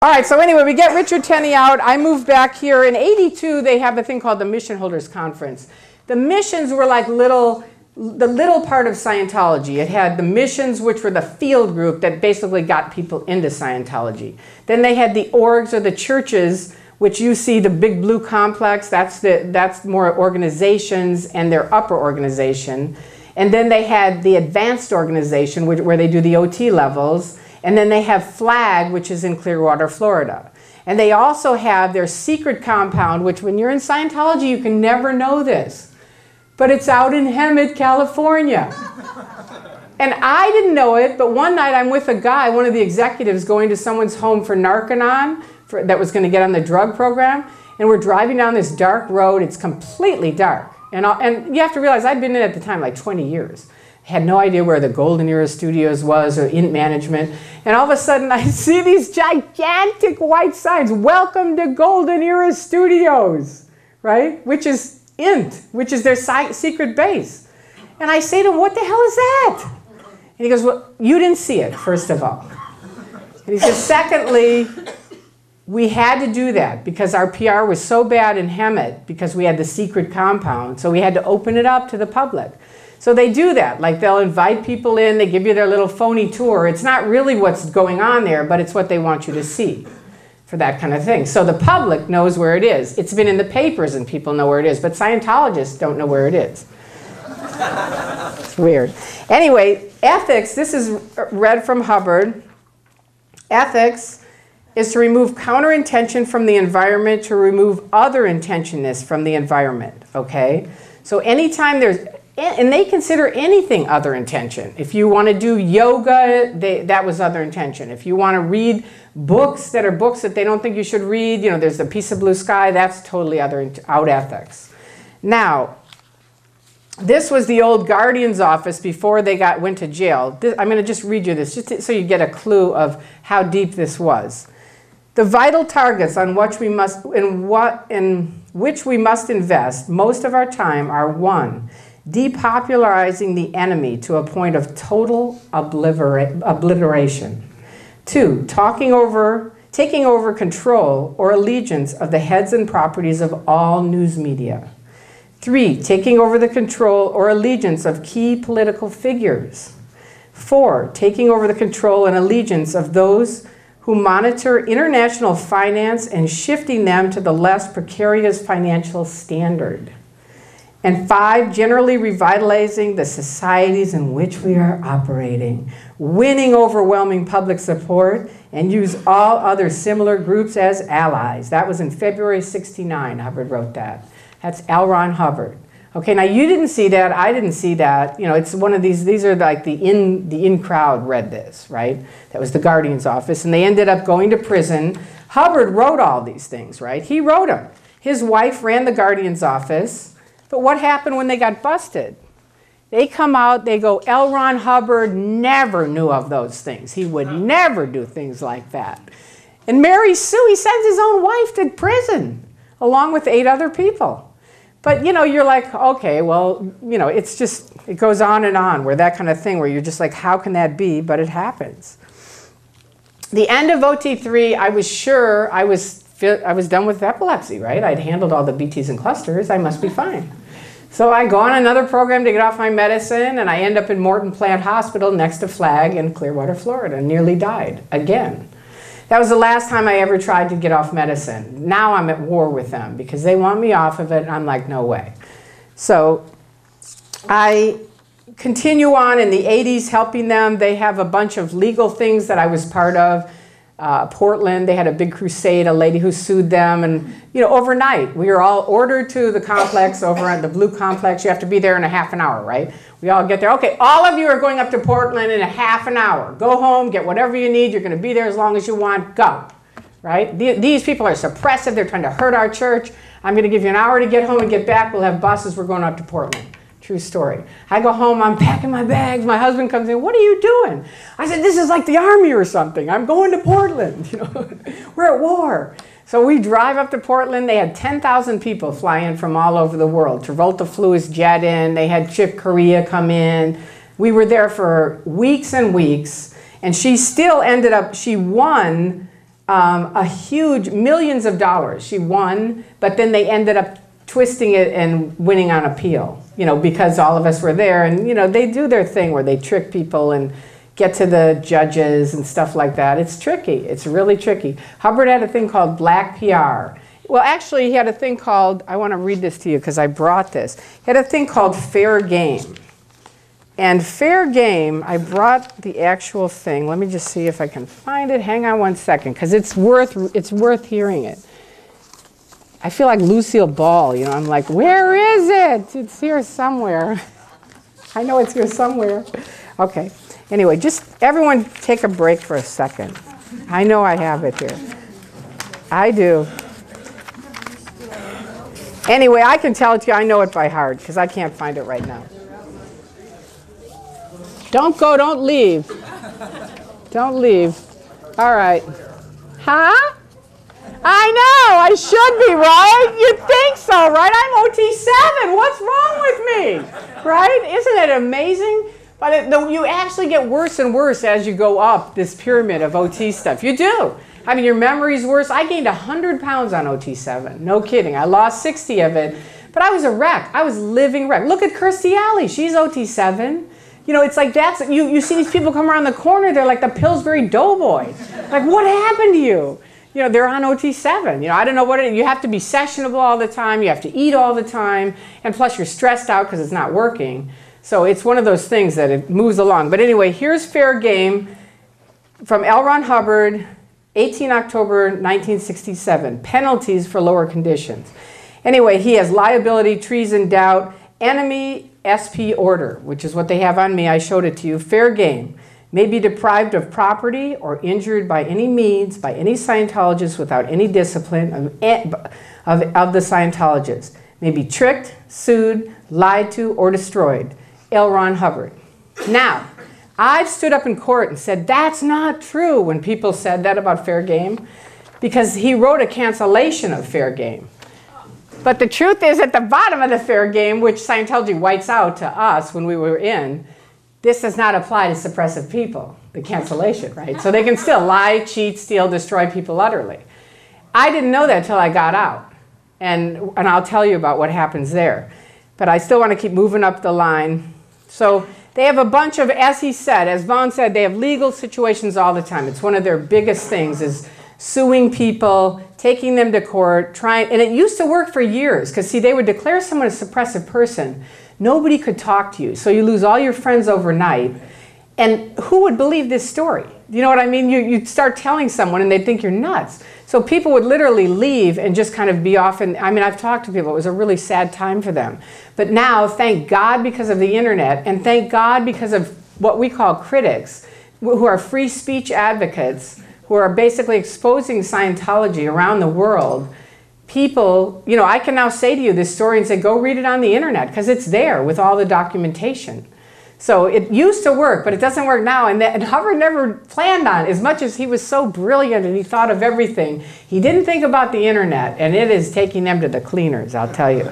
All right, so anyway, we get Richard Tenney out. I moved back here. In '82, they have a thing called the Mission Holders Conference. The missions were like the little part of Scientology. It had the missions, which were the field group that basically got people into Scientology. Then they had the orgs, or the churches, which you see the big blue complex. That's more organizations and their upper organization. And then they had the advanced organization, where they do the OT levels. And then they have FLAG, which is in Clearwater, Florida. And they also have their secret compound, which when you're in Scientology, you can never know this. But it's out in Hemet, California. And I didn't know it, but one night I'm with a guy, one of the executives, going to someone's home for Narconon, that was going to get on the drug program. And we're driving down this dark road. It's completely dark. And you have to realize I'd been in at the time like 20 years. Had no idea where the Golden Era Studios was or INT Management. And all of a sudden I see these gigantic white signs, "Welcome to Golden Era Studios," right? Which is INT, which is their secret base. And I say to him, "What the hell is that?" And he goes, "Well, you didn't see it, first of all." And he says, "Secondly, we had to do that because our PR was so bad in Hemet because we had the secret compound. So we had to open it up to the public." So they do that, like they'll invite people in, they give you their little phony tour. It's not really what's going on there, but it's what they want you to see for that kind of thing. So the public knows where it is. It's been in the papers and people know where it is, but Scientologists don't know where it is. It's weird. Anyway, ethics, this is read from Hubbard. Ethics is to remove counterintention from the environment, to remove other intentionists from the environment, okay? So anytime there's, and they consider anything other intention. If you want to do yoga, that was other intention. If you want to read books that are books that they don't think you should read, you know, there's a piece of blue sky, that's totally out ethics. Now, this was the old Guardian's office before they went to jail. I'm going to just read you this, just so you get a clue of how deep this was. The vital targets on which we must, in which we must invest most of our time are: 1, depopularizing the enemy to a point of total obliteration. 2, taking over control or allegiance of the heads and properties of all news media. 3, taking over the control or allegiance of key political figures. 4, taking over the control and allegiance of those who monitor international finance and shifting them to the less precarious financial standard. And 5, generally revitalizing the societies in which we are operating, winning overwhelming public support, and use all other similar groups as allies. That was in February '69, Hubbard wrote that. That's L. Ron Hubbard. Okay, now you didn't see that, I didn't see that. You know, it's one of these are like the in crowd read this, right? That was the Guardian's office, and they ended up going to prison. Hubbard wrote all these things, right? He wrote them. His wife ran the Guardian's office. But what happened when they got busted? They come out, they go, L. Ron Hubbard never knew of those things. He would never do things like that. And Mary Sue, he sends his own wife to prison, along with 8 other people. But, you know, you're like, okay, well, you know, it's just, it goes on and on, where that kind of thing, where you're just like, how can that be? But it happens. The end of OT3, I was sure I was done with epilepsy, right? I'd handled all the BTs and clusters. I must be fine. So I go on another program to get off my medicine, and I end up in Morton Plant Hospital next to Flag in Clearwater, Florida. Nearly died again. That was the last time I ever tried to get off medicine. Now I'm at war with them because they want me off of it, and I'm like, no way. So I continue on in the 80s helping them. They have a bunch of legal things that I was part of. Portland, they had a big crusade, a lady who sued them, and you know, overnight, we were all ordered to the complex over at the Blue Complex. You have to be there in a half an hour, right? We all get there. Okay, all of you are going up to Portland in a half an hour. Go home, get whatever you need. You're going to be there as long as you want. Go, right? These people are suppressive. They're trying to hurt our church. I'm going to give you an hour to get home and get back. We'll have buses. We're going up to Portland. True story. I go home, I'm packing my bags. My husband comes in, what are you doing? I said, this is like the army or something. I'm going to Portland. You know, we're at war. So we drive up to Portland. They had 10,000 people fly in from all over the world. Travolta flew his jet in. They had Chick Corea come in. We were there for weeks and weeks. And she still ended up, she won a huge, millions of dollars. She won, but then they ended up twisting it and winning on appeal, you know, because all of us were there. And, you know, they do their thing where they trick people and get to the judges and stuff like that. It's tricky. It's really tricky. Hubbard had a thing called black PR. Well, actually, he had a thing called, I want to read this to you because I brought this. He had a thing called fair game. And fair game, I brought the actual thing. Let me just see if I can find it. Hang on one second, because it's worth hearing it. I feel like Lucille Ball, you know, I'm like, where is it? It's here somewhere. I know it's here somewhere. Okay. Anyway, just everyone take a break for a second. I know I have it here. I do. Anyway, I can tell it to you. I know it by heart because I can't find it right now. Don't go. Don't leave. Don't leave. All right. Huh? I know. I should be, right? You'd think so, right? I'm OT7. What's wrong with me? Right? Isn't it amazing? But you actually get worse and worse as you go up this pyramid of OT stuff. You do. I mean, your memory's worse. I gained 100 pounds on OT7. No kidding. I lost 60 of it. But I was a wreck. I was living wreck. Look at Kirstie Alley. She's OT7. You know, it's like that's, you see these people come around the corner. They're like the Pillsbury Doughboy. Like, what happened to you? You know, they're on OT7. You know, I don't know what it is. You have to be sessionable all the time. You have to eat all the time. And plus, you're stressed out because it's not working. So it's one of those things that it moves along. But anyway, here's fair game from L. Ron Hubbard, 18 October 1967. Penalties for lower conditions. Anyway, he has liability, treason, doubt, enemy, SP order, which is what they have on me. I showed it to you. Fair game. May be deprived of property or injured by any means by any Scientologist without any discipline of the Scientologist. May be tricked, sued, lied to, or destroyed. L. Ron Hubbard. Now, I've stood up in court and said that's not true when people said that about fair game because he wrote a cancellation of fair game. But the truth is at the bottom of the fair game, which Scientology whites out to us when we were in, this does not apply to suppressive people, the cancellation, right? So they can still lie, cheat, steal, destroy people utterly. I didn't know that until I got out. And I'll tell you about what happens there. But I still want to keep moving up the line. So they have a bunch of, as he said, as Vaughn said, they have legal situations all the time. It's one of their biggest things is suing people, taking them to court, and it used to work for years. Because see, they would declare someone a suppressive person. Nobody could talk to you. So you lose all your friends overnight. And who would believe this story? You know what I mean? You start telling someone and they'd think you're nuts. So people would literally leave and just kind of be off. And I mean, I've talked to people. It was a really sad time for them. But now, thank God because of the internet, and thank God because of what we call critics, who are free speech advocates, who are basically exposing Scientology around the world. People, you know, I can now say to you this story and say, go read it on the internet because it's there with all the documentation. So it used to work, but it doesn't work now. And Hubbard never planned on it. As much as he was so brilliant and he thought of everything, he didn't think about the internet. And it is taking them to the cleaners, I'll tell you.